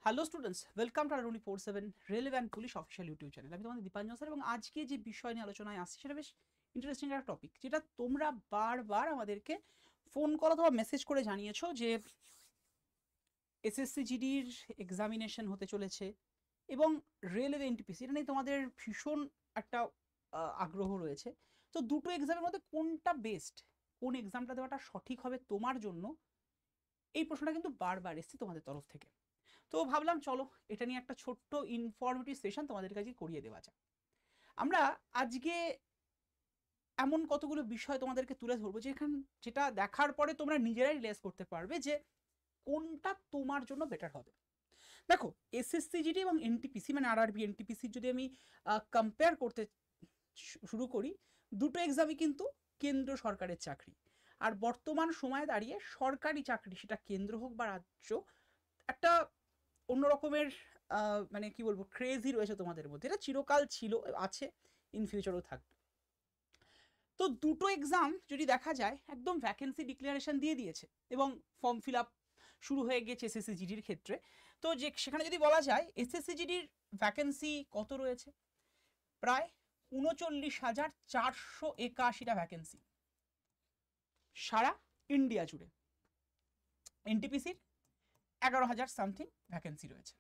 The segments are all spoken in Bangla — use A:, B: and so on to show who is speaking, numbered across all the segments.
A: Hello students, welcome to our 24/7 relevant police official YouTube channel. আমি তোমাদের দীপাঞ্জন স্যার এবং আজকে যে বিষয় নিয়ে আলোচনায় আসছি সেটা বেশ ইন্টারেস্টিং একটা টপিক, যেটা তোমরা বারবার আমাদেরকে ফোন কল অথবা মেসেজ করে জানিয়েছো যে এসএসসি জিডির এক্সামিনেশন হতে চলেছে এবং রেলওয়ে এনটিপিসি এটা নিয়ে তোমাদের ভীষণ একটা আগ্রহ রয়েছে। তো দুটো এক্সামের মধ্যে কোনটা বেস্ট, কোন এক্সামটা দেওয়াটা সঠিক হবে তোমার জন্য, এই প্রশ্নটা কিন্তু বারবার এসছে তোমাদের তরফ থেকে। তো ভাবলাম চলো এটা নিয়ে একটা ছোট্ট ইনফরমেটিভ সেশন তোমাদের কাছে করিয়ে দেওয়া যায়। আমরা আজকে এমন কতগুলো বিষয় তোমাদেরকে তুলে ধরবো যেটা দেখার পরে তোমরা নিজেরাই রিয়েলাইজ করতে পারবে যে কোনটা তোমার জন্য বেটার হবে। দেখো, এসএসসি জিডি এবং এনটিপিসি মানে আরআরবি এনটিপিসি যদি আমি কম্পেয়ার করতে শুরু করি, দুটো এক্সামই কিন্তু কেন্দ্র সরকারের চাকরি। আর বর্তমান সময়ে দাঁড়িয়ে সরকারি চাকরি, সেটা কেন্দ্র হোক বা রাজ্য, একটা অন্য রকমের মানে কি বলবো ক্রেজি রয়েছে তোমাদের মধ্যে। এটা চিরকাল ছিল, আছে, ইন ফিউচারও থাকবে। তো দুটো এক্সাম যদি দেখা যায় একদম ভ্যাকেন্সি ডিক্লারেশন দিয়ে দিয়েছে এবং ফর্ম ফিল আপ শুরু হয়ে গেছে এসএসসি জিডির ক্ষেত্রে। তো যে সেখানে যদি বলা যায় এসএসসি জিডির ভ্যাকেন্সি কত রয়েছে, প্রায় 39,481টা ভ্যাকেন্সি সারা ইন্ডিয়া জুড়ে। এনটিপিসির 11,000 সামথিং ভ্যাকেন্সি রয়েছে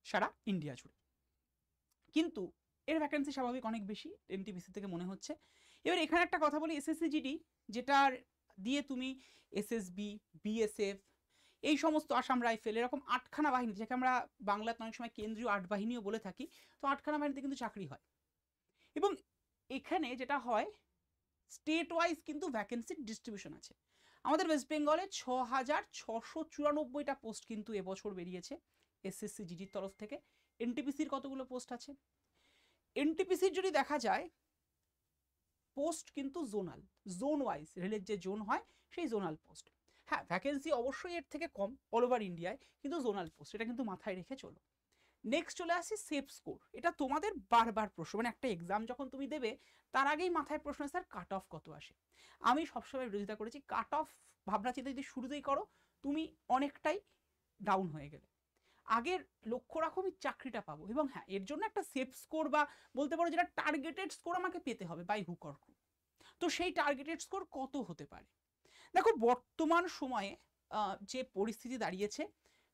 A: সারা ইন্ডিয়া জুড়ে, কিন্তু এর ভ্যাকেন্সি স্বাভাবিক অনেক বেশি এনটিপিসি থেকে মনে হচ্ছে। এবার এখানে একটা কথা বলি, এসএসসি জিডি যেটার দিয়ে তুমি এসএসবি, বিএসএফ, এই সমস্ত আসাম রাইফেল, এরকম 8খানা বাহিনী, যাকে আমরা বাংলাতে অনেক সময় কেন্দ্রীয় 8 বাহিনীও বলে থাকি, তো 8খানা বাহিনীতে কিন্তু চাকরি হয়। এবং এখানে যেটা হয়, স্টেট ওয়াইজ কিন্তু ভ্যাকেন্সির ডিস্ট্রিবিউশন আছে। আমাদের ওয়েস্ট বেঙ্গলে 6,694টা পোস্ট কিন্তু এবছর বেরিয়েছে এসএসসি জিডির তরফ থেকে। এনটিপিসির কতগুলো পোস্ট আছে? এনটিপিসির যদি দেখা যায়, পোস্ট কিন্তু জোনাল, জোন ওয়াইজ, রেলের যে জোন হয় সেই জোনাল পোস্ট। হ্যাঁ, ভ্যাকেন্সি অবশ্যই এর থেকে কম অল ওভার ইন্ডিয়ায়, কিন্তু জোনাল পোস্ট, এটা কিন্তু মাথায় রেখে চলো। নেক্সট চলে আসি সেফ স্কোর। এটা তোমাদের বারবার প্রশ্ন, মানে একটা এক্সাম যখন তুমি দেবে তার আগেই মাথায় প্রশ্ন, স্যার কাট অফ কত আসে? আমি সবসময় বিরোধিতা করেছি, কাট অফ ভাবনা চিন্তা যদি শুরুতেই করো তুমি অনেকটাই ডাউন হয়ে গেলে। আগের লক্ষ্য রাখো আমি চাকরিটা পাবো, এবং হ্যাঁ এর জন্য একটা সেফ স্কোর বা বলতে পারো যেটা টার্গেটেড স্কোর আমাকে পেতে হবে বাই হুক অর ক্রুক। তো সেই টার্গেটেড স্কোর কত হতে পারে? দেখো, বর্তমান সময়ে যে পরিস্থিতি দাঁড়িয়েছে,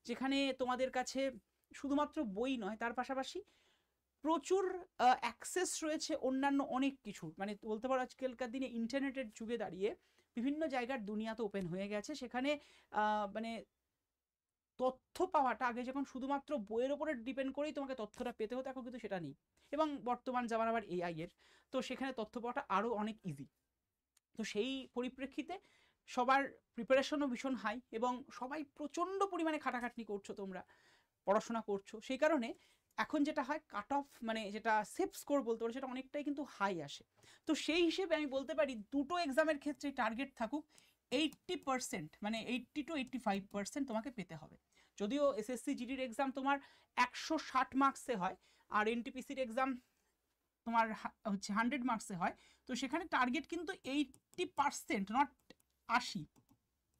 A: যেখানে তোমাদের কাছে শুধুমাত্র বই নয়, তার পাশাপাশি প্রচুর অ্যাক্সেস রয়েছে অন্যান্য অনেক কিছু, মানে বলতে পারো আজকালকার দিনে ইন্টারনেটের যুগে দাঁড়িয়ে বিভিন্ন জায়গার দুনিয়া তো ওপেন হয়ে গেছে। সেখানে মানে তথ্য পাওয়াটা আগে যখন শুধুমাত্র বইয়ের ওপরে ডিপেন্ড করেই তোমাকে তথ্যটা পেতে হতো, এখন কিন্তু সেটা নেই। এবং বর্তমান জামানা আবার এআই এর, তো সেখানে তথ্য পাওয়াটা আরও অনেক ইজি। তো সেই পরিপ্রেক্ষিতে সবার প্রিপারেশনও ভীষণ হাই এবং সবাই প্রচণ্ড পরিমাণে খাটাখাটনি করছো, তোমরা পড়াশোনা করছো। সেই কারণে এখন যেটা হয়, কাট অফ মানে যেটা সেফ স্কোর বলতে পারো, সেটা অনেকটাই কিন্তু হাই আসে। তো সেই হিসেবে আমি বলতে পারি দুটো এক্সামের ক্ষেত্রে টার্গেট থাকুক 80%, মানে 80 to 85% তোমাকে পেতে হবে। যদিও এসএসসি জিডির এক্সাম তোমার 160 মার্কসে হয়, আর এনটিপিসির এক্সাম তোমার হচ্ছে 100 মার্কসে হয়। তো সেখানে টার্গেট কিন্তু 80%, নট 80,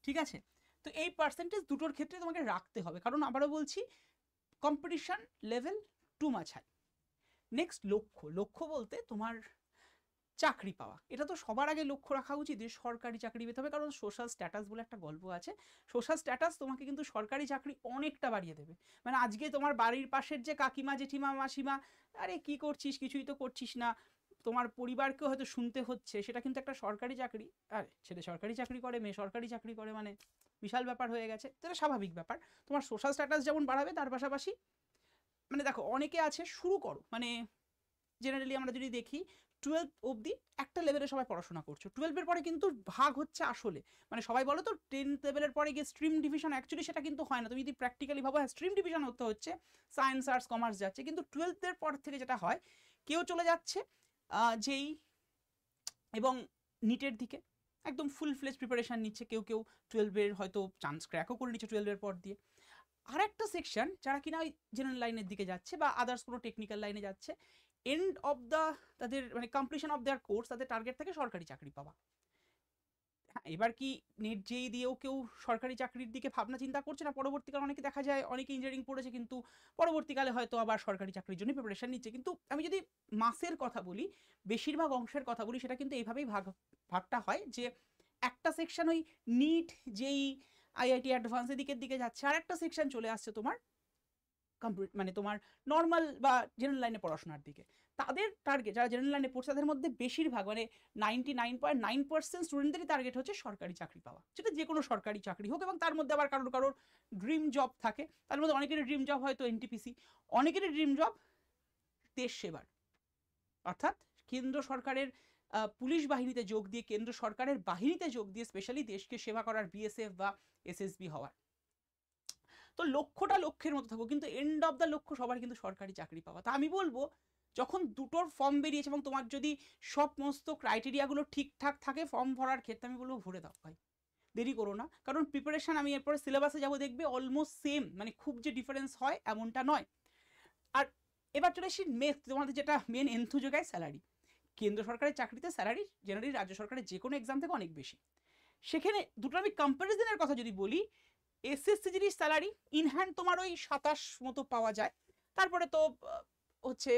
A: ঠিক আছে? তো এই পার্সেন্টেজ দুটোর ক্ষেত্রে তোমাকে রাখতে হবে, কারণ আবারও বলছি competition level too much high. Next লক্ষ্য, লক্ষ্য বলতে তোমার চাকরি পাওয়া, এটা তো সবার আগে লক্ষ্য রাখা উচিত যে সরকারি চাকরি পেতে হবে, কারণ সোশ্যাল স্ট্যাটাস বলে একটা গল্প আছে। সোশ্যাল স্ট্যাটাস তোমাকে কিন্তু সরকারি চাকরি অনেকটা বাড়িয়ে দেবে। মানে আজকে তোমার বাড়ির পাশের যে কাকিমা, জেঠিমা, মাসিমা, আরে কি করছিস, কিছুই তো করছিস না, তোমার পরিবারকেও হয়তো শুনতে হচ্ছে, সেটা কিন্তু একটা সরকারি চাকরি। আরে ছেলে সরকারি চাকরি করে, মেয়ে সরকারি চাকরি করে, মানে বিশাল ব্যাপার হয়ে গেছে। এটা স্বাভাবিক ব্যাপার। তোমার সোশ্যাল স্ট্যাটাস যেমন বাড়াবে, তার পাশাপাশি মানে দেখো অনেকে আছে শুরু করো, মানে জেনারেলি আমরা যদি দেখি 12 অবধি একটা লেভেলে সবাই পড়াশোনা করছো, 12-এর পরে কিন্তু ভাগ হচ্ছে আসলে, মানে সবাই বলো তো 10th লেভেলের পরে গিয়ে স্ট্রিম ডিভিশন, অ্যাকচুয়ালি সেটা কিন্তু হয় না। তুমি যদি প্র্যাকটিক্যালি ভাবো, হ্যাঁ স্ট্রিম ডিভিশন হতে হচ্ছে, সায়েন্স, আর্টস, কমার্স যাচ্ছে, কিন্তু 12th-এর পর থেকে যেটা হয়, কেউ চলে যাচ্ছে যেই এবং নিটের দিকে একদম ফুল ফ্লেজ প্রিপারেশান নিচ্ছে, কেউ কেউ 12-এর হয়তো চান্স ক্র্যাকও করে নিচ্ছে 12-এর পর দিয়ে। আর একটা সেকশন যারা কিনা ওই জেনারেল লাইনের দিকে যাচ্ছে বা আদার্স কোনো টেকনিক্যাল লাইনে যাচ্ছে, এন্ড অফ দ্য তাদের মানে কমপ্লিশন অফ দেয়ার কোর্স, তাদের টার্গেট থাকে সরকারি চাকরি পাওয়া। এবার কি নেট যেই দিয়েও কেউ সরকারি চাকরির দিকে ভাবনা চিন্তা করছে না? পরবর্তীকালে অনেকে দেখা যায় অনেকে ইঞ্জিনিয়ারিং পড়েছে কিন্তু পরবর্তীকালে হয়তো আবার সরকারি চাকরির জন্য প্রিপারেশন নিচ্ছে। কিন্তু আমি যদি মাসের কথা বলি, বেশিরভাগ অংশের কথা বলি, সেটা কিন্তু এইভাবেই ভাগটা হয় যে একটা সেকশন ওই নিট যেই আইআইটি অ্যাডভান্স এদিকের দিকে যাচ্ছে, আর একটা সেকশন চলে আসছে তোমার মানে তোমার নর্মাল বা জেনারেল লাইনে পড়াশোনার দিকে। তাদের টার্গেট, যারা জেনারেল লাইনে পড়ছে তাদের মধ্যে বেশিরভাগ মানে 99.9% স্টুডেন্টদেরই টার্গেট হচ্ছে সরকারি চাকরি পাওয়া, সেটা যে কোনো সরকারি চাকরি হোক। এবং তার মধ্যে আবার কারোর ড্রিম জব থাকে। তার মধ্যে অনেকেরই ড্রিম জব হয়তো এনটিপিসি, অনেকেরই ড্রিম জব দেশ সেবার, অর্থাৎ কেন্দ্র সরকারের পুলিশ বাহিনীতে যোগ দিয়ে, কেন্দ্র সরকারের বাহিনীতে যোগ দিয়ে স্পেশালি দেশকে সেবা করার বিএসএফ বা এসএসবি হওয়ার। তো লক্ষ্যটা লক্ষ্যের মতো থাকবো, কিন্তু এন্ড অফ দ্য লক্ষ্য সবার কিন্তু সরকারি চাকরি পাওয়া। তা আমি বলবো যখন দুটোর ফর্ম বেরিয়েছে এবং তোমার যদি সমস্ত ক্রাইটেরিয়াগুলো ঠিকঠাক থাকে ফর্ম ভরার ক্ষেত্রে, আমি বলবো ভরে দাও ভাই, দেরি করো না। কারণ প্রিপারেশন আমি এরপরে সিলেবাসে যাবো, দেখবে অলমোস্ট সেম, মানে খুব যে ডিফারেন্স হয় এমনটা নয়। আর এবার চলে আসি তোমাদের যেটা মেন এন্থু যোগায়, স্যালারি। কেন্দ্র সরকারের চাকরিতে স্যালারি জেনারেলি রাজ্য সরকারের যে কোনো এক্সাম থেকে অনেক বেশি। সেখানে দুটো আমি কম্প্যারিজনের কথা যদি বলি, এসএসসিজির স্যালারি ইন হ্যান্ড তোমার ওই 27 মতো পাওয়া যায়, তারপরে তো হচ্ছে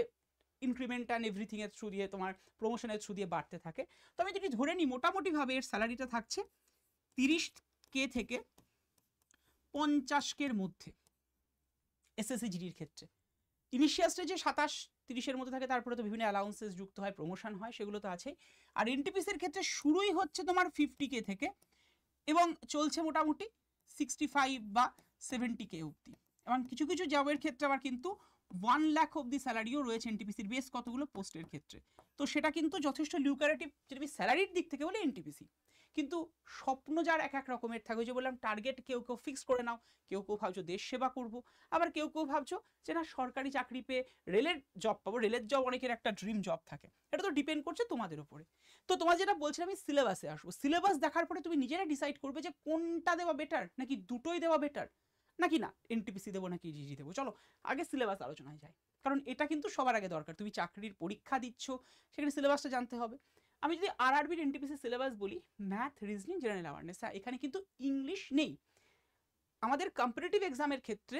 A: ইনক্রিমেন্ট অ্যান্ড এভরিথিং এর থ্রু দিয়ে তোমার প্রমোশনের থ্রু দিয়ে বাড়তে থাকে। তো আমি যদি ধরে নিই মোটামুটিভাবে এর স্যালারিটা থাকছে 30K থেকে 50K মধ্যে এসএসসিজির ক্ষেত্রে। ইনিশিয়াল স্টেজে 27-30 মধ্যে থাকে, তারপরে তো বিভিন্ন অ্যালাউন্সেস যুক্ত হয়, প্রমোশন হয়, সেগুলো তো আছেই। আর এনটিপিসির ক্ষেত্রে শুরুই হচ্ছে তোমার 50K থেকে এবং চলছে মোটামুটি 65 বা 70K অবধি। এবং কিছু কিছু জবের ক্ষেত্রে আবার কিন্তু 1 লাখ অবধি স্যালারিও রয়েছে এনটিপিসির বেশ কতগুলো পোস্টের ক্ষেত্রে। তো সেটা কিন্তু যথেষ্ট লিউকারেটিভ যদি স্যালারির দিক থেকে বলে এনটিপিসি। কিন্তু স্বপ্ন যার এক এক রকমের থাকে, যে বললাম টার্গেট কেউ কেউ ফিক্স করে নাও, কেউ কেউ ভাবছো দেশ সেবা করবো, আবার কেউ কেউ ভাবছো যে না সরকারি চাকরি পেয়ে রেলের জব পাবো। রেলের জব অনেকের একটা ড্রিম জব থাকে, এটা তো ডিপেন্ড করছে তোমাদের উপরে। তো তোমার যেটা বলছিলাম আমি সিলেবাসে আসবো, সিলেবাস দেখার পরে তুমি নিজেরা ডিসাইড করবে যে কোনটা দেওয়া বেটার, নাকি দুটোই দেওয়া বেটার, নাকি না এনটিপিসি দেবো নাকি জিজি দেবো। চলো আগে সিলেবাস আলোচনায় যাই, কারণ এটা কিন্তু সবার আগে দরকার। তুমি চাকরির পরীক্ষা দিচ্ছ, সেখানে সিলেবাসটা জানতে হবে। আমি যদি আরআরবির এনটিপিসি সিলেবাস বলি, ম্যাথ, রিজনিং, জেনারেল অ্যাওয়ারনেস, হ্যাঁ এখানে কিন্তু ইংলিশ নেই। আমাদের কম্পিটিটিভ এক্সামের ক্ষেত্রে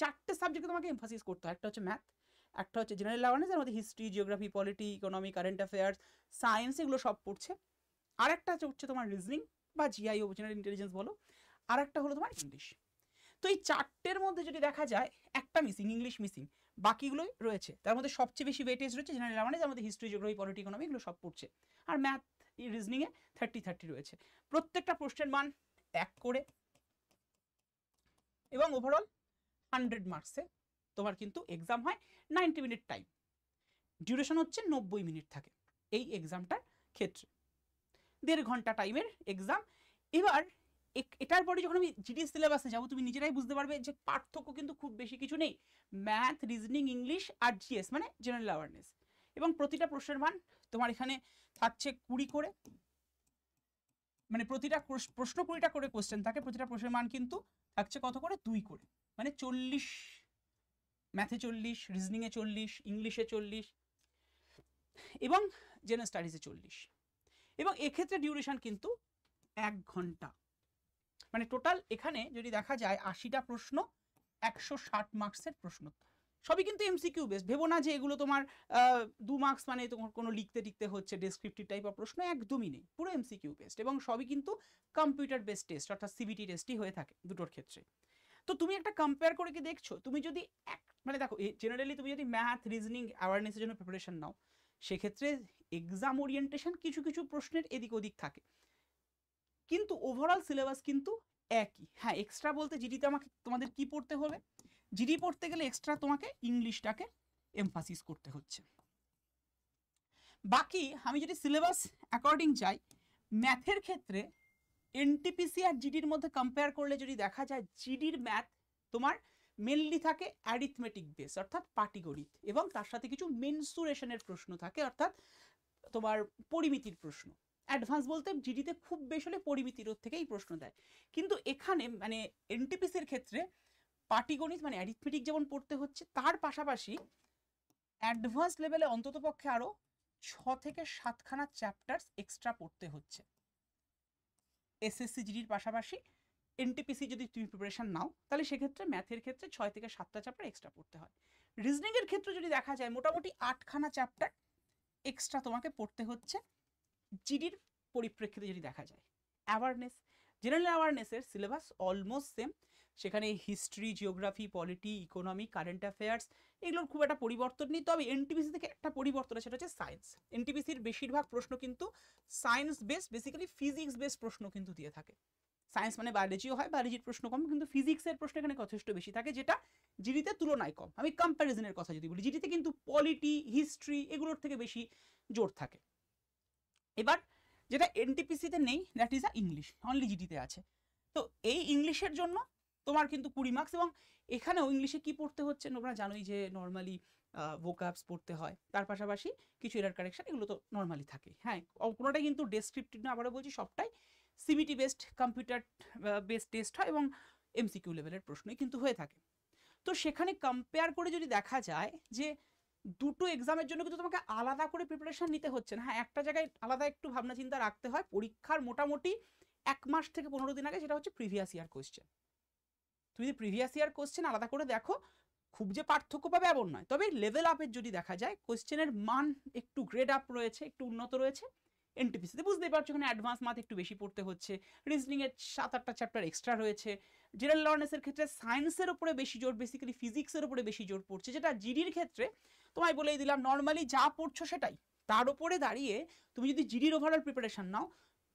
A: 4টে সাবজেক্টে তোমাকে এমফাসিস করতে হয়। একটা হচ্ছে ম্যাথ, একটা হচ্ছে জেনারেল অ্যাওয়ারনেস, এর মধ্যে history, geography, polity, economy, current affairs, science, এগুলো সব পড়ছে। আর একটা হচ্ছে তোমার রিজনিং বা জিআইও, জেনারেল ইন্টেলিজেন্স বলো। আর একটা হলো তোমার ইংলিশ। তো এই 4টের মধ্যে যদি দেখা যায় একটা মিসিং, ইংলিশ মিসিং, বাকিগুলোই রয়েছে। তার মধ্যে সবচেয়ে বেশি ওয়েটেজ রয়েছে জেনারেল অ্যাওয়ারনেস, যার মধ্যে হিস্ট্রি, জিওগ্রাফি, পলিটি, ইকোনমি এগুলো সব পড়ছে। আর ম্যাথ, রিজনিংয়ে 30-30 রয়েছে। প্রত্যেকটা প্রশ্নের মান 1 করে, এবং ওভারঅল 100 মার্কসে তোমার কিন্তু এক্সাম হয়। 90 মিনিট টাইম, ডিউরেশন হচ্ছে 90 মিনিট থাকে এই এক্সামটার ক্ষেত্রে, 1.5 ঘন্টা টাইমের এক্সাম। এবার এটার পরে যখন আমি জিডি সিলেবাসে যাবো, তুমি নিজেরাই বুঝতে পারবে যে পার্থক্য কিন্তু খুব বেশি কিছু নেই। ম্যাথ, রিজনিং, ইংলিশ আর জিএস মানে জেনারেল অ্যাওয়ারনেস, এবং প্রতিটা প্রশ্নের মান তোমার এখানে থাকছে 20 করে, মানে প্রতিটা প্রশ্ন 20টা করে কোশ্চেন থাকে, প্রতিটা প্রশ্নের মান কিন্তু থাকছে কত করে, 2 করে, মানে 40, ম্যাথে 40, রিজনিংয়ে 40, ইংলিশে 40 এবং জেনারেল স্টাডিজে 40। এবং এক্ষেত্রে ডিউরেশন কিন্তু 1 ঘন্টা, মানে টোটাল এখানে যদি দেখা যায় 80টা প্রশ্ন, 160 মার্কসের প্রশ্ন, সবই কিন্তু এমসিকিউ বেস। ভেবো না যে এগুলো তোমার 2 মার্কস মানে তোমার কোনো লিখতে হচ্ছে ডেসক্রিপটিভ টাইপ অফ প্রশ্ন, একদমই নেই, পুরো এমসিকিউ বেসড। এবং সবই কিন্তু কম্পিউটার বেসড টেস্ট, অর্থাৎ সিবিটি টেস্টই হয়ে থাকে দুটোর ক্ষেত্রে। তো তুমি একটা কম্পেয়ার করে কি দেখছো, তুমি যদি মানে দেখো জেনারেলি তুমি যদি ম্যাথ, রিজনিং, অ্যাওয়ারনেসের জন্য প্রিপারেশন নাও, সেক্ষেত্রে এক্সাম ওরিয়েন্টেশন কিছু কিছু প্রশ্নের এদিক ওদিক থাকে, কিন্তু ওভারঅল সিলেবাস কিন্তু একই। হ্যাঁ এক্সট্রা বলতে জিডিতে তোমাদের কি পড়তে হবে, জিডি পড়তে গেলে এক্সট্রা তোমাকে ইংলিশটাকে এমফাসিস করতে হচ্ছে। বাকি আমি যদি সিলেবাস অ্যাকর্ডিং যাই, ম্যাথের ক্ষেত্রে এনটিপিসি আর জিডির মধ্যে কম্পেয়ার করলে যদি দেখা যায়, জিডির ম্যাথ তোমার মেনলি থাকে অ্যারিথমেটিক বেস, অর্থাৎ পাটিগণিত, এবং তার সাথে কিছু মেনসুরেশনের প্রশ্ন থাকে, অর্থাৎ তোমার পরিমিতির প্রশ্ন। অ্যাডভান্স বলতে জিডিতে খুব বেশি হলে পরিমিতির থেকেই প্রশ্ন দেয়। কিন্তু এখানে মানে এনটিপিসির ক্ষেত্রে পাটিগণিত মানে অ্যারিথমেটিক যেমন পড়তে হচ্ছে, তার পাশাপাশি অ্যাডভান্স লেভেলে অন্ততপক্ষে আরও 6 থেকে 7খানা চ্যাপ্টার্স এক্সট্রা পড়তে হচ্ছে। এসএসসি জিডির পাশাপাশি এনটিপিসি যদি তুমি প্রিপারেশন নাও তাহলে সেক্ষেত্রে ম্যাথের ক্ষেত্রে 6 থেকে 7টা চ্যাপ্টার এক্সট্রা পড়তে হয়। রিজনিংয়ের ক্ষেত্রে যদি দেখা যায় মোটামুটি 8খানা চ্যাপ্টার এক্সট্রা তোমাকে পড়তে হচ্ছে জিডির পরিপ্রেক্ষিতে যদি দেখা যায়। অ্যাওয়ারনেস, জেনারেল অ্যাওয়ারনেসের সিলেবাস অলমোস্ট সেম, সেখানে history, geography, polity, economy, current affairs এগুলোর খুব একটা পরিবর্তন নেই। তবে এনটিপিসি থেকে একটা পরিবর্তন আছে, সেটা হচ্ছে সায়েন্স। এনটিপিসির বেশিরভাগ প্রশ্ন কিন্তু science based, basically physics based প্রশ্ন কিন্তু দিয়ে থাকে। সায়েন্স মানে বায়োলজিও হয়, বায়োলজির প্রশ্ন কম, কিন্তু ফিজিক্সের প্রশ্ন এখানে যথেষ্ট বেশি থাকে, যেটা জিডিতে তুলনায় কম। আমি কম্প্যারিজনের কথা যদি বলি, জিডিতে কিন্তু পলিটি, হিস্ট্রি এগুলোর থেকে বেশি জোর থাকে। এবার যেটা এনটিপিসিতে নেই, that is a English, only জিডিতে আছে। তো এই ইংলিশের জন্য তোমার কিন্তু 20 মার্কস, এবং এখানেও ইংলিশে কি পড়তে হচ্ছে তোমরা জানোই যে নর্মালি ভোকাবস পড়তে হয়, তার পাশাপাশি কিছু এরার কারেকশন, এগুলো তো নর্মালি থাকে। হ্যাঁ, কোনোটাই কিন্তু ডেসক্রিপটিভ না, আবারও বলছি সবটাই CBT based, computer based test হয় এবং এমসিকিউ লেভেলের প্রশ্নই কিন্তু হয়ে থাকে। তো সেখানে কম্পেয়ার করে যদি দেখা যায় যে দুটো এক্সামের জন্য কিন্তু তোমাকে আলাদা করে প্রিপারেশন নিতে হচ্ছে না। হ্যাঁ, একটা জায়গায় আলাদা একটু ভাবনা চিন্তা রাখতে হয়, পরীক্ষার মোটামুটি 1 মাস থেকে 15 দিন আগে, সেটা হচ্ছে প্রিভিয়াস ইয়ার কোয়েশ্চেন। তুমি যদি প্রিভিয়াস ইয়ার কোয়েশ্চেন আলাদা করে দেখো, খুব যে পার্থক্য পাবে এমন নয়, তবে লেভেল আপের যদি দেখা যায় কোয়েশ্চেনের মান একটু গ্রেড আপ রয়েছে, একটু উন্নত রয়েছে। এনটিপিসিতে বুঝতেই পারছো এখানে অ্যাডভান্স ম্যাথ একটু বেশি পড়তে হচ্ছে, রিজনিংয়ের 7-8টা চ্যাপ্টার এক্সট্রা রয়েছে, জেনারেল অ্যাওয়ারনেসের ক্ষেত্রে সায়েন্সের উপরে বেশি জোর, বেসিক্যালি ফিজিক্সের উপরে বেশি জোর পড়ছে, যেটা জিডির ক্ষেত্রে তোমায় বলেই দিলাম নর্মালি যা পড়ছো সেটাই। তার উপরে দাঁড়িয়ে তুমি যদি জিডির ওভারঅল প্রিপারেশন নাও,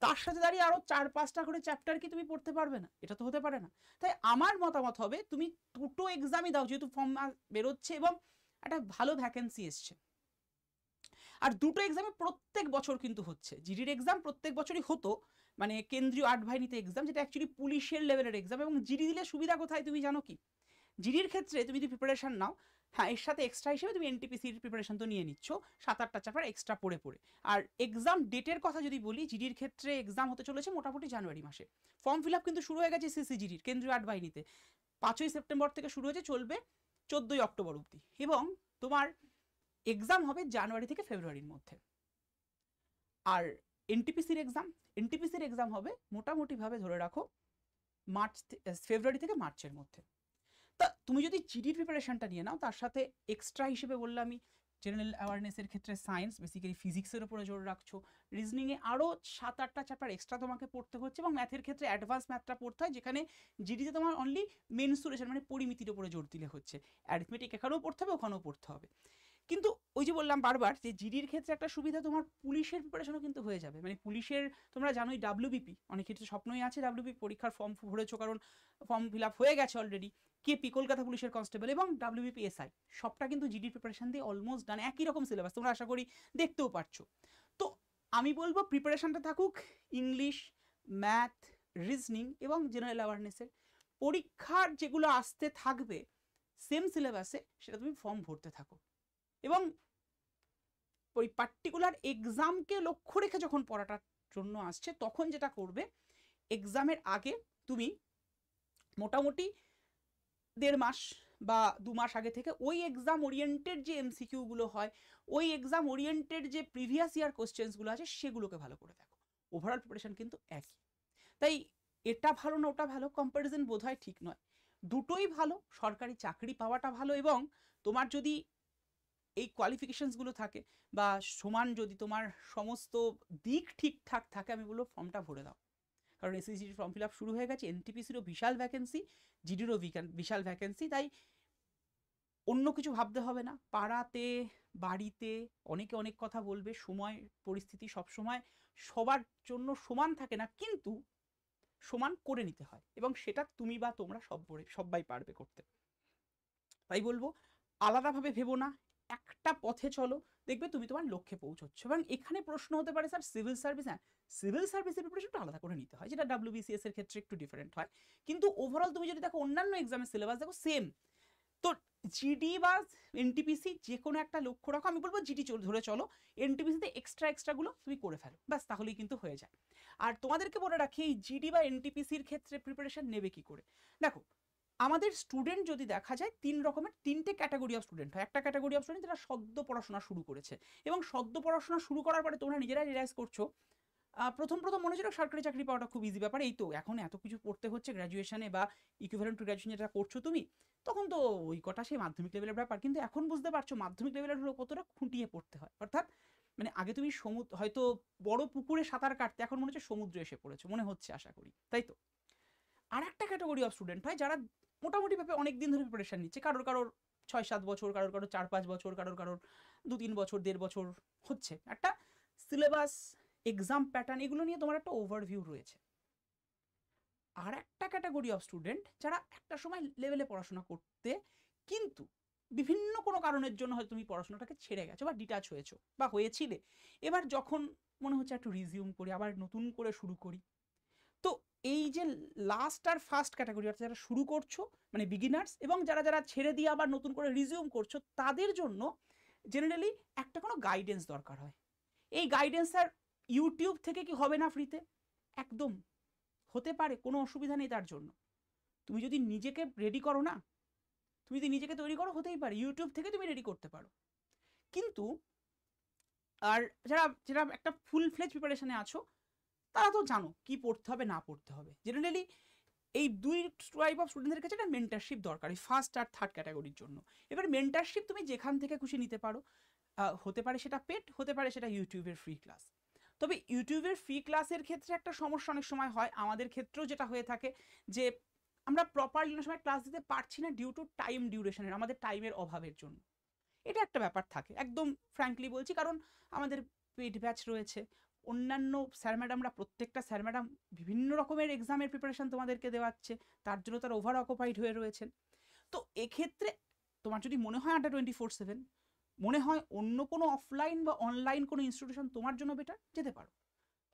A: তার সাথে দাঁড়িয়ে আরো 4-5টা করে চ্যাপ্টার কি তুমি পড়তে পারবে না? এটা তো হতে পারে না। তাই আমার মতামত হবে তুমি দুটো এক্সামই দাও, যেহেতু ফর্ম বেরোচ্ছে এবং একটা ভালো ভ্যাকেন্সি এসছে। আর দুটো এক্সামে প্রত্যেক বছর কিন্তু হচ্ছে, জিডির এক্সাম প্রত্যেক বছরই হতো, মানে কেন্দ্রীয় 8 বাহিনীতে এক্সাম, যেটা অ্যাকচুয়ালি পুলিশের লেভেলের এক্সাম। এবং জিডি দিলে সুবিধা কোথায় তুমি জানো কি? জিডির ক্ষেত্রে তুমি যদি প্রিপারেশন নাও, হ্যাঁ এর সাথে এক্সট্রা হিসেবে তুমি এনটিপিসির প্রিপারেশন তো নিয়ে নিচ্ছ 7-8টা চ্যাপ্টার এক্সট্রা পড়ে পড়ে। আর এক্সাম ডেটের কথা যদি বলি, জিডির ক্ষেত্রে এক্সাম হতে চলেছে মোটামুটি জানুয়ারি মাসে। ফর্ম ফিল আপ কিন্তু শুরু হয়ে গেছে সিসি জিডির কেন্দ্রীয় 8 বাহিনীতে, 5ই সেপ্টেম্বর থেকে শুরু হয়েছে, চলবে 14ই অক্টোবর অবধি, এবং তোমার এক্সাম হবে জানুয়ারি থেকে ফেব্রুয়ারির মধ্যে। আর এনটিপিসির এক্সাম হবে মোটামুটিভাবে ধরে রাখো ফেব্রুয়ারি থেকে মার্চের মধ্যে। তা তুমি যদি জিডির প্রিপারেশনটা নিয়ে নাও, তার সাথে এক্সট্রা হিসেবে বললাম আমি জেনারেল অ্যাওয়ারনেসের ক্ষেত্রে সায়েন্স, বেসিক্যালি ফিজিক্সের উপরে জোর রাখছো, রিজনিংয়ে আরও 7-8টা চ্যাপ্টার এক্সট্রা তোমাকে পড়তে হচ্ছে, এবং ম্যাথের ক্ষেত্রে অ্যাডভান্স ম্যাথটা পড়তে হয়, যেখানে জিডিতে তোমার অনলি মেনসুরেশন মানে পরিমিতির উপরে জোর দিলে হচ্ছে, অ্যারিথমেটিক এখানেও পড়তে হবে, ওখানেও পড়তে হবে। কিন্তু ওই যে বললাম বারবার যে জিডির ক্ষেত্রে একটা সুবিধা, তোমার পুলিশের প্রিপারেশনও কিন্তু হয়ে যাবে। মানে পুলিশের তোমরা জানোই ডাব্লিউবিপি, অনেক ক্ষেত্রে স্বপ্নই আছে ডাব্লিউবিপি পরীক্ষার ফর্ম ভরেছো, কারণ ফর্ম ফিল আপ হয়ে গেছে অলরেডি। কেপি কলকাতা পুলিশের কনস্টেবল এবং ডাব্লিউবিপি এসআই সবটা কিন্তু জিডির প্রিপারেশন দিয়ে অলমোস্ট ডান, একই রকম সিলেবাস, তোমরা আশা করি দেখতেও পারছো। তো আমি বলবো প্রিপারেশনটা থাকুক ইংলিশ, ম্যাথ, রিজনিং এবং জেনারেল অ্যাওয়ারনেসের। পরীক্ষার যেগুলো আসতে থাকবে সেম সিলেবাসে, সেটা তুমি ফর্ম ভরতে থাকো, এবং ওই পার্টিকুলার এক্সামকে লক্ষ্য রেখে যখন পড়াটার জন্য আসছে, তখন যেটা করবে এক্সামের আগে তুমি মোটামুটি 1.5 মাস বা 2 মাস আগে থেকে ওই এক্সাম ওরিয়েন্টেড যে এমসিকিউগুলো হয়, ওই এক্সাম ওরিয়েন্টেড যে প্রিভিয়াস ইয়ার কোশ্চেন্সগুলো আছে, সেগুলোকে ভালো করে দেখো। ওভারঅল প্রিপারেশন কিন্তু একই। তাই এটা ভালো না ওটা ভালো কম্প্যারিজন বোধহয় ঠিক নয়, দুটোই ভালো। সরকারি চাকরি পাওয়াটা ভালো, এবং তোমার যদি এই কোয়ালিফিকেশনসগুলো থাকে বা সমান যদি তোমার সমস্ত দিক ঠিকঠাক থাকে, আমি বলবো ফর্মটা ভরে দাও। কারণ এসএসসির ফর্ম ফিল আপ শুরু হয়ে গেছে, এনটিপিসিরও বিশাল ভ্যাকেন্সি, জিডিরও বিশাল ভ্যাকেন্সি। তাই অন্য কিছু ভাবতে হবে না। পাড়াতে বাড়িতে অনেকে অনেক কথা বলবে, সময় পরিস্থিতি সবসময় সবার জন্য সমান থাকে না, কিন্তু সমান করে নিতে হয়, এবং সেটা তুমি বা তোমরা সবাই পারবে করতে। তাই বলবো আলাদাভাবে ভেবো না, একটা পথে চলো, দেখবে তুমি তোমার লক্ষ্যে পৌঁছচ্ছ। এবং এখানে প্রশ্ন হতে পারে স্যার সিভিল সার্ভিস, হ্যাঁ সিভিল সার্ভিসের প্রিপারেশনটা আলাদা করে নিতে হয়, যেটা ডাব্লিউবিসিএস এর ক্ষেত্রে একটু ডিফারেন্ট হয়, কিন্তু ওভারঅল তুমি যদি দেখো অন্যান্য এক্সামের সিলেবাস দেখো সেম। তো জিডি বা এনটিপিসি যে কোনো একটা লক্ষ্য রাখো, আমি বলবো জিডি ধরে চলো, এনটিপিসিতে এক্সট্রাগুলো তুমি করে ফেলো, ব্যাস তাহলেই কিন্তু হয়ে যায়। আর তোমাদেরকে বলে রাখি এই জিডি বা এনটিপিসির ক্ষেত্রে প্রিপারেশন নেবে কি করে। দেখো আমাদের স্টুডেন্ট যদি দেখা যায় 3টে ক্যাটাগরি অফ স্টুডেন্ট হয়। একটা ক্যাটাগরি অফ স্টুডেন্ট যারা সদ্য পড়াশোনা শুরু করেছে, এবং সদ্য পড়াশোনা শুরু করার পরে তোমরা নিজেরাই রিয়েলাইজ করছো প্রথম মনে হচ্ছিল সরকারি চাকরি পাওয়াটা খুব ইজি ব্যাপার, এই তো এখন এত কিছু পড়তে হচ্ছে গ্র্যাজুয়েশনে বা ইকুইভ্যালেন্ট টু গ্র্যাজুয়েশন যেটা করছো তুমি, তখন তো ওই কটা সেই মাধ্যমিক লেভেলের ব্যাপার। কিন্তু এখন বুঝতে পারছো মাধ্যমিক লেভেলের হলো কতটা খুঁটিয়ে পড়তে হয়। অর্থাৎ মানে আগে তুমি হয়তো বড় পুকুরে সাঁতার কাটতে, এখন মনে হচ্ছে সমুদ্রে এসে পড়েছো মনে হচ্ছে, আশা করি, তাই তো। আর একটা ক্যাটাগরি অফ স্টুডেন্ট হয় যারা মোটামুটিভাবে অনেক দিন ধরে প্রিপারেশন নিচ্ছে, কারোর 6-7 বছর, কারোর 4-5 বছর, কারোর 2-3 বছর, 1.5 বছর হচ্ছে। একটা সিলেবাস, এক্সাম প্যাটার্ন, এগুলো নিয়ে তোমার একটা ওভারভিউ রয়েছে। আর একটা ক্যাটাগরি অফ স্টুডেন্ট যারা একটা সময় লেভেলে পড়াশোনা করতে, কিন্তু বিভিন্ন কোনো কারণের জন্য হয়তো তুমি পড়াশোনাটাকে ছেড়ে গেছো বা ডিটাচ হয়েছো বা হয়েছিলে, এবার যখন মনে হচ্ছে একটু রিজিউম করি, আবার নতুন করে শুরু করি। তো এই যে লাস্ট আর ফার্স্ট ক্যাটাগরি, অর্থাৎ যারা শুরু করছো মানে বিগিনার্স, এবং যারা ছেড়ে দিয়ে আবার নতুন করে রিজিউম করছো, তাদের জন্য জেনারেলি একটা কোনো গাইডেন্স দরকার হয়। এই গাইডেন্স আর ইউটিউব থেকে কি হবে না ফ্রিতে? একদম হতে পারে, কোনো অসুবিধা নেই তার জন্য। তুমি যদি নিজেকে রেডি করো না, তুমি যদি নিজেকে তৈরি করো, হতেই পারে ইউটিউব থেকে তুমি রেডি করতে পারো। কিন্তু আর যারা একটা ফুল ফ্লেজ প্রিপারেশনে আছো, তারা তো জানো কি পড়তে হবে না পড়তে হবে। জেনারেলি এই দুই টাইপ অফ স্টুডেন্টদের কাছে একটা মেন্টারশিপ দরকার, এই ফার্স্ট আর থার্ড ক্যাটাগরির জন্য। এবার মেন্টারশিপ তুমি যেখান থেকে খুশি নিতে পারো, হতে পারে সেটা পেড, হতে পারে সেটা ইউটিউবের ফ্রি ক্লাস। তবে ইউটিউবের ফ্রি ক্লাসের ক্ষেত্রে একটা সমস্যা অনেক সময় হয়, আমাদের ক্ষেত্রেও যেটা হয়ে থাকে, যে আমরা প্রপারলি অনেক সময় ক্লাস দিতে পারছি না ডিউ টু টাইম ডিউরেশনের, আমাদের টাইমের অভাবের জন্য। এটা একটা ব্যাপার থাকে, একদম ফ্র্যাঙ্কলি বলছি, কারণ আমাদের পেড ব্যাচ রয়েছে, অন্যান্য স্যার ম্যাডামরা, প্রত্যেকটা স্যার ম্যাডাম বিভিন্ন রকমের এক্সামের প্রিপারেশন তোমাদেরকে দেওয়াচ্ছে, তার জন্য তারা ওভার অকুপাইড হয়ে রয়েছেন। তো এক্ষেত্রে তোমার যদি মনে হয় আড্ডা 24/7, মনে হয় অন্য কোনো অফলাইন বা অনলাইন কোনো ইনস্টিটিউশন তোমার জন্য বেটার, যেতে পারো,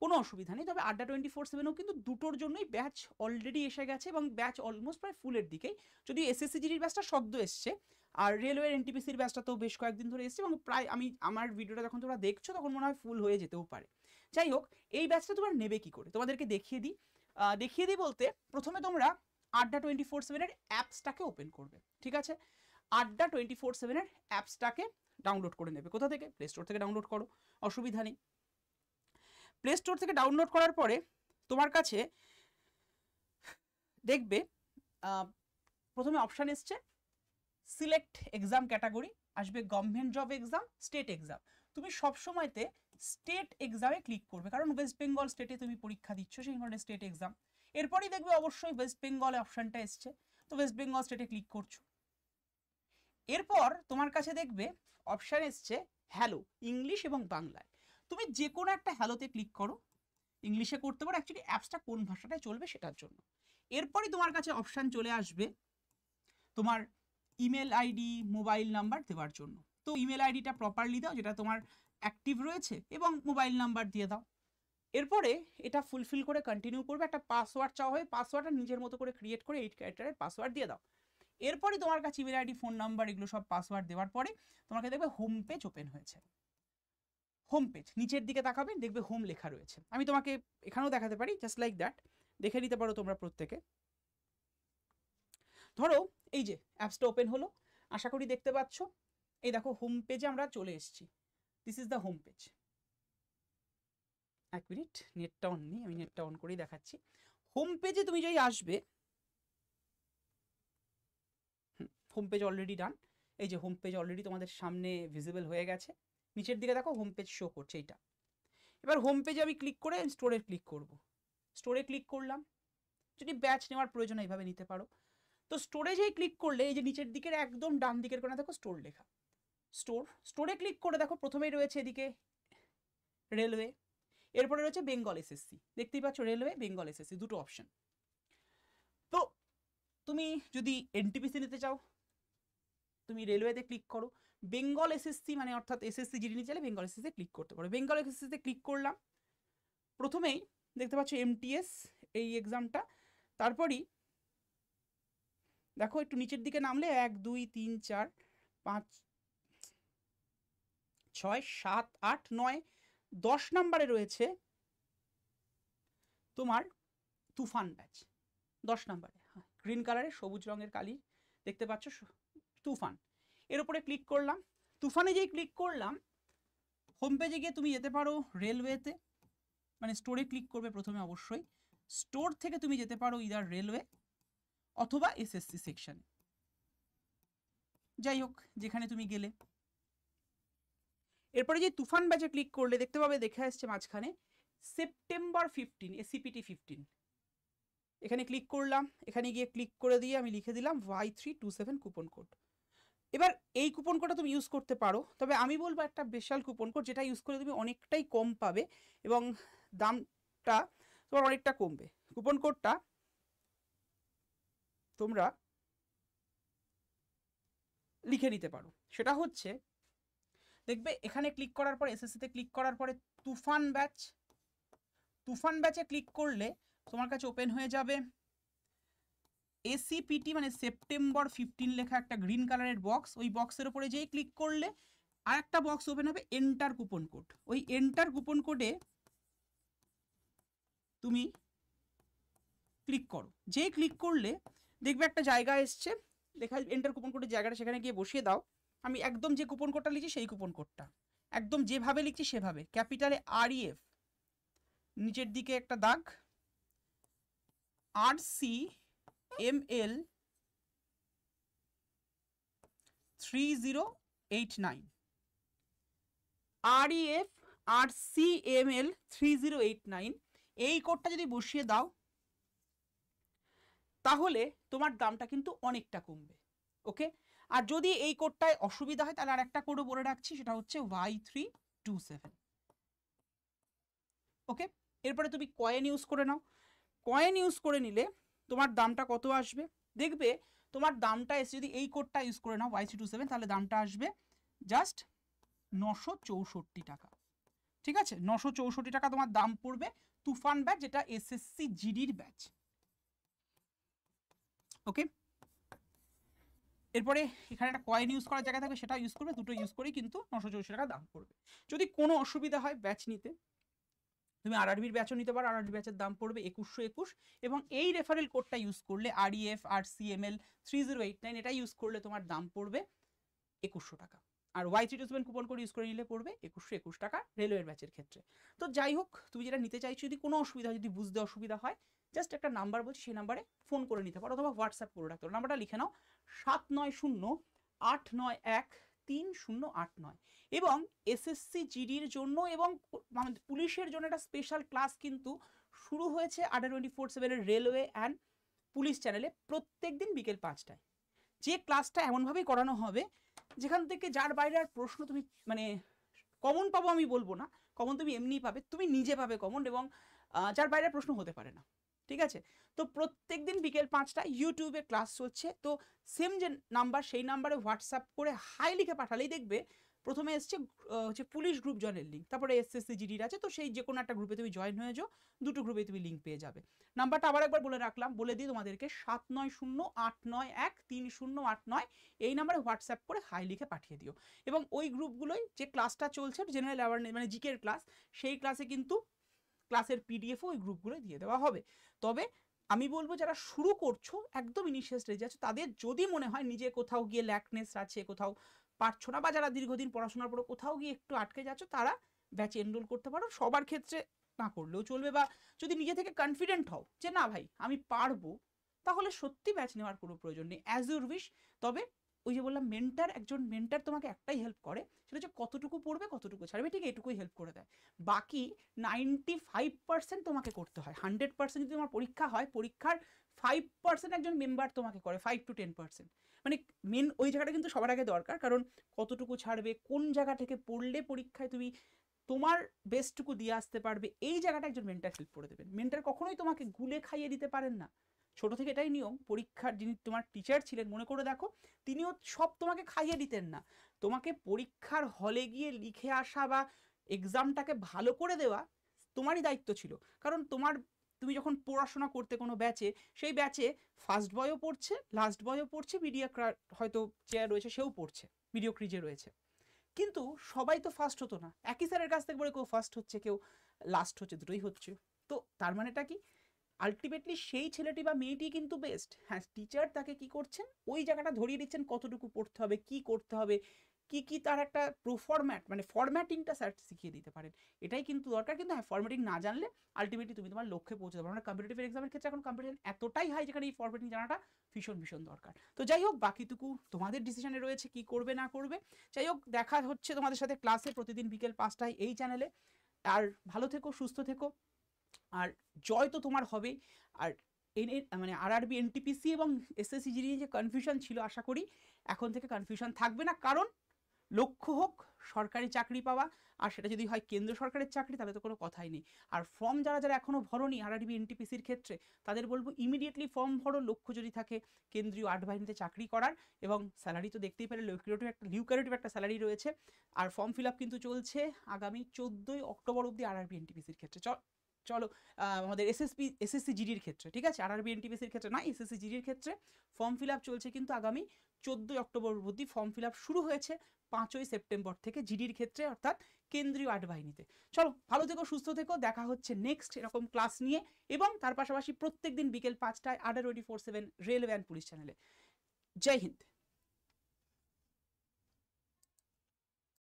A: কোনো অসুবিধা নেই। তবে আড্ডা 24/7ও কিন্তু দুটোর জন্যই ব্যাচ অলরেডি এসে গেছে, এবং ব্যাচ অলমোস্ট প্রায় ফুলের দিকেই। যদি এসএসসি জিডির ব্যাচটা সদ্য এসছে, আর রেলওয়ের এনটিপিসির ব্যাচটা তো বেশ কয়েকদিন ধরে এসছে, এবং প্রায় আমার ভিডিওটা যখন তোমরা দেখছো তখন মনে হয় ফুল হয়ে যেতেও পারে। যাই হোক, এই ব্যাচটা তোমরা নেবে কি করে তোমাদেরকে দেখিয়ে দিই বলতে, প্রথমে তোমরা আড্ডা 24/7-এর অ্যাপসটাকে ওপেন করবে, ঠিক আছে? আড্ডা 24/7-এর অ্যাপসটাকে ডাউনলোড করে নেবে। কোথা থেকে? প্লে স্টোর থেকে ডাউনলোড করো, অসুবিধা নেই। প্লে স্টোর থেকে ডাউনলোড করার পরে তোমার কাছে দেখবে প্রথমে অপশান এসছে সিলেক্ট এক্সাম ক্যাটাগরি, আসবে government job exam, state exam. তুমি সবসময়তে স্টেট এক্সামে ক্লিক করবে, কারণ ওয়েস্ট বেঙ্গল স্টেটে তুমি পরীক্ষা দিচ্ছ, সেই কারণে স্টেট এক্সাম। এরপরই দেখবে অবশ্যই ওয়েস্ট বেঙ্গলে অপশানটা এসছে, তো ওয়েস্ট বেঙ্গল স্টেটে ক্লিক করছো। এরপর তোমার কাছে দেখবে অপশান এসছে হ্যালো, ইংলিশ এবং বাংলায়। তুমি যে কোনো একটা হ্যালোতে ক্লিক করো, ইংলিশে করতে পারো, অ্যাকচুয়ালি অ্যাপসটা কোন ভাষাটায় চলবে সেটার জন্য। এরপরই তোমার কাছে অপশান চলে আসবে তোমার ইমেল আইডি, মোবাইল নাম্বার দেওয়ার জন্য। তো ইমেল আইডিটা প্রপারলি দাও যেটা তোমার অ্যাক্টিভ রয়েছে, এবং মোবাইল নাম্বার দিয়ে দাও। এরপরে এটা ফুলফিল করে কন্টিনিউ করবে, একটা পাসওয়ার্ড চাওয়া হয়, পাসওয়ার্ডটা নিজের মতো করে ক্রিয়েট করে 8 ক্যারেক্টারের পাসওয়ার্ড দিয়ে দাও। এরপরই তোমার কাছে ইমেল আইডি, ফোন নাম্বার, এগুলো সব পাসওয়ার্ড দেওয়ার পরে তোমাকে দেখবে হোম পেজ ওপেন হয়েছে। হোম পেজ নিচের দিকে তাকাবে, দেখবে হোম লেখা রয়েছে। আমি তোমাকে এখানেও দেখাতে পারি, জাস্ট লাইক দ্যাট, দেখে নিতে পারো তোমরা প্রত্যেকে। ধরো এই যে অ্যাপসটা ওপেন হলো, আশা করি দেখতে পাচ্ছ। এই দেখো হোম পেজে আমরা চলে এসেছি, this is the home page. এক মিনিট, নেটটা অন নেই, আমি নেটটা অন করেই দেখাচ্ছি। হোম পেজে তুমি যদি আসবে, হোম পেজ অলরেডি ডান। এই যে হোম পেজ অলরেডি তোমাদের সামনে ভিজিবল হয়ে গেছে, নিচের দিকে দেখো হোম পেজ শো করছে এইটা। এবার হোম পেজে আমি ক্লিক করে স্টোরে ক্লিক করব। স্টোরে ক্লিক করলাম, যদি ব্যাচ নেওয়ার প্রয়োজন এইভাবে নিতে পারো। তো স্টোরেজেই ক্লিক করলে এই যে নিচের দিকের একদম ডান দিকের কোণে দেখো স্টোর লেখা, স্টোরে ক্লিক করে দেখো প্রথমেই রয়েছে এদিকে রেলওয়ে, এরপরে রয়েছে বেঙ্গল এসএসসি, দেখতেই পাচ্ছ রেলওয়ে, বেঙ্গল এসএসসি, দুটো অপশন। তো তুমি যদি এনটিপিসি নিতে চাও, তুমি রেলওয়েতে ক্লিক করো। বেঙ্গল এসএসসি মানে অর্থাৎ এসএসসি জিডি নিতে চাইলে বেঙ্গল এসএসসি ক্লিক করতে পারো। বেঙ্গল এসএসসিতে ক্লিক করলাম, প্রথমেই দেখতে পাচ্ছ এমটিএস এই এক্সামটা। তারপরই দেখো একটু নিচের দিকে নামলে 1 2 3 4 5 6 7 8 9 10 নম্বরে রয়েছে তোমার তুফান ব্যাচ, 10 নম্বরে, গ্রিন কালারের সবুজ রঙের কালি দেখতে পাচ্ছ, তুফান। এর উপরে ক্লিক করলাম। তুফানে যেই ক্লিক করলাম, হোম পেজে গিয়ে তুমি যেতে পারো রেলওয়েতে, মানে স্টোরে ক্লিক করবে প্রথমে অবশ্যই। স্টোর থেকে তুমি যেতে পারো ইদার রেলওয়ে অথবা এসএসসি সেকশন, যাই হোক যেখানে তুমি গেলে। এরপরে যে তুফান ব্যাচে ক্লিক করলে দেখতে পাবে দেখে আসছে মাঝখানে সেপ্টেম্বর 15 এসিপিটি 15, এখানে ক্লিক করলাম। এখানে গিয়ে ক্লিক করে দিয়ে আমি লিখে দিলাম Y327 কুপন কোড। এবার এই কুপন কোডটা তুমি ইউজ করতে পারো, তবে আমি বলবো একটা স্পেশাল কুপন কোড যেটা ইউজ করে তুমি অনেকটাই কম পাবে এবং দামটা তোমার অনেকটা কমবে। কুপন কোডটা তোমরা লিখে নিতে পারো, সেটা হচ্ছে দেখবে এখানে ক্লিক করার পর এসএসসিতে ক্লিক করার পরে তুফান ব্যাচ, তুফান ব্যাচে ক্লিক করলে তোমার কাছে ওপেন হয়ে যাবে এসিপিটি মানে সেপ্টেম্বর 15 লেখা একটা গ্রিন কালারের বক্স। ওই বক্সের উপরে যেই ক্লিক করলে আর একটা বক্স ওপেন হবে এন্টার কুপন কোড। ওই এন্টার কুপন কোডে তুমি ক্লিক করো। যেই ক্লিক করলে দেখবে একটা জায়গা এসছে লেখা এন্টার কুপন কোডের জায়গাটা, সেখানে গিয়ে বসিয়ে দাও। আমি একদম যে কুপন কোডটা লিখছি সেই কুপন কোডটা একদম যেভাবে লিখছি সেভাবে ক্যাপিটালে REF, নিচের দিকে একটা দাগ RCML 3089, REF RCML 3089 এই কোডটা যদি বসিয়ে দাও তাহলে তোমার দামটা কিন্তু অনেকটা কমবে। ওকে, আর যদি এই কোডটায় অসুবিধা হয় তাহলে আর একটা কোডও বলে রাখছি, সেটা হচ্ছে Y327। ওকে, এরপরে তুমি কয়েন ইউজ করে নাও। কয়েন ইউজ করে নিলে তোমার দামটা কত আসবে দেখবে। তোমার দামটা এসে যদি এই কোডটা ইউজ করে নাও Y327 তাহলে দামটা আসবে জাস্ট 964 টাকা। ঠিক আছে, 964 টাকা তোমার দাম পড়বে তুফান ব্যাচ, যেটা এসএসসি জিডির ব্যাচ। ওকে, এরপরে এখানে একটা কয়েন ইউজ করার জায়গা থাকবে, সেটা ইউজ করবে। দুটো ইউজ করেই কিন্তু 964 টাকা দাম পড়বে। যদি কোনো অসুবিধা হয় ব্যাচ নিতে, তুমি আরআরবির ব্যাচও নিতে পারো। আরআরবি ব্যাচের দাম পড়বে 2121 এবং এই রেফারেল কোডটা ইউজ করলে REF RCML 3089 এটা ইউজ করলে তোমার দাম পড়বে 2100 টাকা। আর Y327 কুপন কোড ইউজ করে নিলে পড়বে 2121 টাকা রেলওয়ের ব্যাচের ক্ষেত্রে। তো যাই হোক, তুমি যেটা নিতে চাইছো, যদি কোনো অসুবিধা হয়, যদি বুঝতে অসুবিধা হয়, জাস্ট একটা নাম্বার বলছি, সেই নাম্বারে ফোন করে নিতে পারো অথবা হোয়াটসঅ্যাপ করে রাখতে পারো। নাম্বারটা লিখে নাও 7908913089। এবং এসএসসি জিডির জন্য এবং পুলিশের জন্য একটা স্পেশাল ক্লাস কিন্তু শুরু হয়েছে আড্ডা 24/7 রেলওয়ে অ্যান্ড পুলিশ চ্যানেলে প্রত্যেক দিন বিকেল 5টায়। যে ক্লাসটা এমনভাবেই করানো হবে যেখান থেকে যার বাইরে আর প্রশ্ন তুমি মানে কমন পাবো আমি বলবো না, কমন তুমি এমনিই পাবে, তুমি নিজে পাবে কমন, এবং যার বাইরে প্রশ্ন হতে পারে না। ঠিক আছে, তো প্রত্যেক দিন বিকেল 5টায় ইউটিউবে ক্লাস চলছে। তো সেম যে নাম্বার, সেই নাম্বারে হোয়াটসঅ্যাপ করে হাই লিখে পাঠালেই দেখবে প্রথমে এসছে হচ্ছে পুলিশ গ্রুপ জয়েনের লিঙ্ক, তারপরে এসএসসি জিডির আছে। তো সেই যে কোনো একটা গ্রুপে তুমি জয়েন হয়ে যাও, দুটো গ্রুপে তুমি লিঙ্ক পেয়ে যাবে। নাম্বারটা আবার একবার বলে রাখলাম, বলে দিই তোমাদেরকে 7908913089 এই নাম্বারে হোয়াটসঅ্যাপ করে হাই লিখে পাঠিয়ে দিও। এবং ওই গ্রুপগুলোই যে ক্লাসটা চলছে জেনারেল অ্যাওয়ারনেস মানে জিকের ক্লাস, সেই ক্লাসে কিন্তু ক্লাসের পিডিএফও ওই গ্রুপগুলো দিয়ে দেওয়া হবে। তবে আমি বলবো যারা শুরু করছো, একদম ইনিশিয়াল স্টেজে আছে, তাদের যদি মনে হয় নিজে কোথাও গিয়ে ল্যাকনেস আছে, কোথাও পারছো না, বা যারা দীর্ঘদিন পড়াশোনার পরে কোথাও গিয়ে একটু আটকে যাচ্ছ, তারা ব্যাচে এনরোল করতে পারো। সবার ক্ষেত্রে না করলেও চলবে। বা যদি নিজে থেকে কনফিডেন্ট হও যে না ভাই আমি পারবো, তাহলে সত্যি ব্যাচ নেওয়ার কোনো প্রয়োজন নেই, অ্যাজ ইউর উইশ। তবে ওই যে বললাম মেন্টার, একজন মেন্টার তোমাকে একটাই হেল্প করে, সেটা হচ্ছে কতটুকু পড়বে কতটুকু ছাড়বে, ঠিক এটুকুই হেল্প করে দেয়। বাকি 95% তোমাকে করতে হয়। 100% যদি তোমার পরীক্ষা হয়, পরীক্ষার 5% একজন মেম্বার তোমাকে করে, 5 to 10%। মানে মেন ওই জায়গাটা কিন্তু সবার আগে দরকার, কারণ কতটুকু ছাড়বে, কোন জায়গা থেকে পড়লে পরীক্ষায় তুমি তোমার বেস্টটুকু দিয়ে আসতে পারবে, এই জায়গাটা একজন মেন্টার হেল্প করে দেবেন। মেন্টার কখনোই তোমাকে গুলে খাইয়ে দিতে পারেন না, ছোট থেকে এটাই নিয়ম। পরীক্ষার যিনি তোমার টিচার ছিলেন, মনে করে দেখো, তিনিও সব তোমাকে খাইয়ে দিতেন না। তোমাকে পরীক্ষার হলে গিয়ে লিখে আসা বা এক্সামটাকে ভালো করে দেওয়া তোমারই দায়িত্ব ছিল। কারণ তুমি যখন পড়াশোনা করতে কোনো ব্যাচে, সেই ব্যাচে ফার্স্ট বয়ও পড়ছে, লাস্ট বয়ও পড়ছে, মিডিয়াক্রার হয়তো চেয়ার রয়েছে সেও পড়ছে, মিডিওক্রি যে রয়েছে, কিন্তু সবাই তো ফার্স্ট হতো না। একই স্যারের কাছ থেকে পড়ে কেউ ফার্স্ট হচ্ছে, কেউ লাস্ট হচ্ছে, দুটোই হচ্ছে। তো তার মানেটা কি, আলটিমেটলি সেই ছেলেটি বা মেয়েটি কিন্তু বেস্ট। হ্যাঁ, টিচার তাকে কি করছেন, ওই জায়গাটা ধরিয়ে দিচ্ছেন কতটুকু পড়তে হবে, কি করতে হবে, কি কি তার একটা প্রোফরম্যাট মানে ফরম্যাটিংটা স্যার শিখিয়ে দিতে পারেন, এটাই কিন্তু দরকার। কিন্তু হ্যাঁ, ফরম্যাটিং না জানলে আলটিমেটলি তুমি তোমার লক্ষ্যে পৌঁছতে পারো না। কম্পিটিটিভ এক্সামের ক্ষেত্রে এখন কম্পিটিশন এতটাই হাই যেখানে এই ফরম্যাটিং জানাটা ভীষণ ভীষণ দরকার। তো যাই হোক, বাকিটুকু তোমাদের ডিসিশনে রয়েছে কি করবে না করবে। যাই হোক, দেখা হচ্ছে তোমাদের সাথে ক্লাসে প্রতিদিন বিকেল 5টায় এই চ্যানেলে। আর ভালো থেকো, সুস্থ থেকো, আর জয় তো তোমার হবেই। আর মানে আরআরবি, এনটিপিসি এবং এসএসসি জিডি যে কনফিউশন ছিল, আশা করি এখন থেকে কনফিউশন থাকবে না, কারণ লক্ষ্য হোক সরকারি চাকরি পাওয়া, আর সেটা যদি হয় কেন্দ্র সরকারের চাকরি তাহলে তো কোনো কথাই নেই। আর ফর্ম যারা যারা এখনো ভরোনি আরআরবি এনটিপিসির ক্ষেত্রে, তাদের বলবো ইমিডিয়েটলি ফর্ম ভরো, লক্ষ্য যদি থাকে কেন্দ্রীয় আর্ট বাহিনীতে চাকরি করার। এবং স্যালারি তো দেখতেই পারে, লিউক্রেটিভ একটা স্যালারি রয়েছে। আর ফর্ম ফিল আপ কিন্তু চলছে আগামী 14ই অক্টোবর অবধি আরআরবি এনটিপিসির ক্ষেত্রে। চলো আমাদের এসএসসি জিডির ক্ষেত্রে, ঠিক আছে, আরআরবি এনটিপিসির ক্ষেত্রে নয়, এসএসসি জিডির ক্ষেত্রে ফর্ম ফিল আপ চলছে কিন্তু আগামী 14ই অক্টোবর অবধি। ফর্ম ফিল আপ শুরু হয়েছে 5ই সেপ্টেম্বর থেকে জিডির ক্ষেত্রে, অর্থাৎ কেন্দ্রীয় আর্ট বাহিনীতে। চলো ভালো থেকো, সুস্থ থেকো, দেখা হচ্ছে নেক্সট এরকম ক্লাস নিয়ে। এবং তার পাশাপাশি প্রত্যেকদিন বিকেল 5টায় ADA 24/7 রেলওয়ে অ্যান্ড পুলিশ চ্যানেলে। জয় হিন্দ।